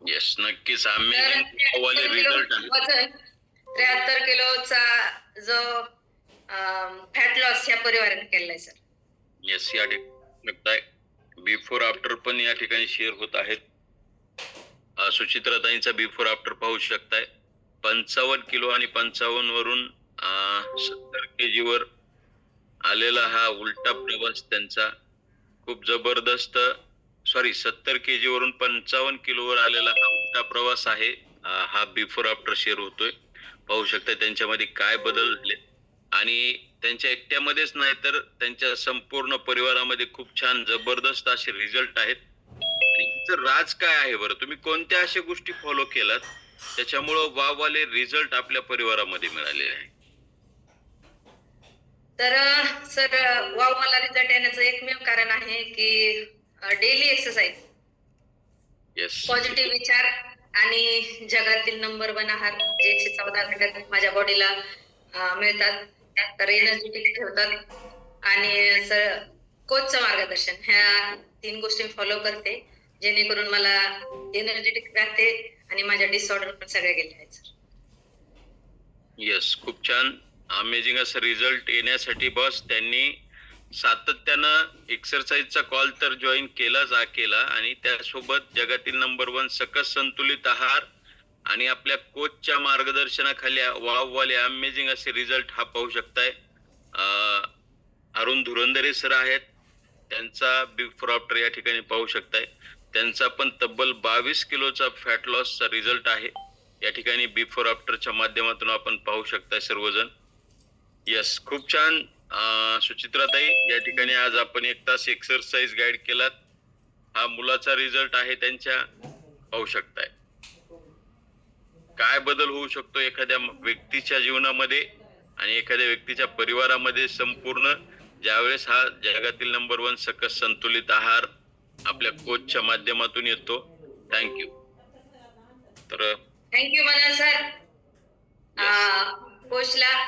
Yes, नक्कीच तर amazing वाले 73 किलो रिझल्ट आहे. वजन, 73 किलोचा जो फॅट लॉस ह्या परिवाराने केलाय सर. येस, या ठिकाणी बघताय बिफोर आफ्टर पण या ठिकाणी शेअर होत आहेत. सुचित्राताईंचा बिफोर आफ्टर पाहू शकताय. 55 किलो आणि 55 वरून 70 केजी वर आलेला हा उलटा प्रवास त्यांचा खूप जबरदस्त. 70 केजी वरून 55 किलोवर आलेला हा उलटा प्रवास आहे. हा बिफोर आफ्टर शेअर होतोय. पाहू शकता त्यांच्यामध्ये काय बदल झाले आणि त्यांच्या एकट्यामध्येच नाही तर त्यांच्या संपूर्ण परिवारामध्ये खूप छान जबरदस्त असे रिझल्ट आहेत. आणि हिचं राज काय आहे बरं? तुम्ही कोणत्या अशा गोष्टी फॉलो केलात त्याच्यामुळं वाववाले रिझल्ट आपल्या परिवारामध्ये मिळाले आहे? तर सर वाव मला रिझल्ट येण्याचं एकमेव कारण आहे की डेली एक्सरसाइज, येस. पॉझिटिव्ह विचार आणि जगातील नंबर 1 आहार जे 114 घटक माझ्या बॉडीला मिळतात, तर एनर्जेटिक ठेवतात. आणि सर कोचचं मार्गदर्शन, ह्या 3 गोष्टी फॉलो करते जेणेकरून मला एनर्जेटिक राहते आणि माझ्या डिसऑर्डर पण सगळे गेले आहेत सर. येस, खूप छान. अमेझिंग असा रिझल्ट येण्यासाठी बस त्यांनी सातत्यानं एक्सरसाइजचा कॉल तर जॉईन केला आणि त्यासोबत जगातील नंबर 1 सकस संतुलित आहार आणि आपल्या कोचच्या मार्गदर्शनाखाली वाववाले अमेझिंग असे रिझल्ट हा पाहू शकताय. अरुण धुरंदरे सर आहेत. त्यांचा बिफोर आफ्टर या ठिकाणी पाहू शकताय. त्यांचा पण तब्बल 22 किलोचा फॅट लॉसचा रिझल्ट आहे. या ठिकाणी बिफोर आफ्टरच्या माध्यमातून आपण पाहू शकताय सर्वजण. येस, खूप छान. सुचित्राताई, या ठिकाणी आज आपण 1 तास एक्सरसाइज गाईड केलात. हा मुलाचा रिझल्ट आहे त्यांच्या. पाहू शकताय काय बदल होऊ शकतो एखाद्या व्यक्तीच्या जीवनामध्ये आणि एखाद्या व्यक्तीच्या परिवारामध्ये संपूर्ण ज्यावेळेस हा जगातील नंबर 1 सकस संतुलित आहार आपल्या कोचच्या माध्यमातून येतो. थँक्यू. तर थँक्यू मनोज सर. कोचला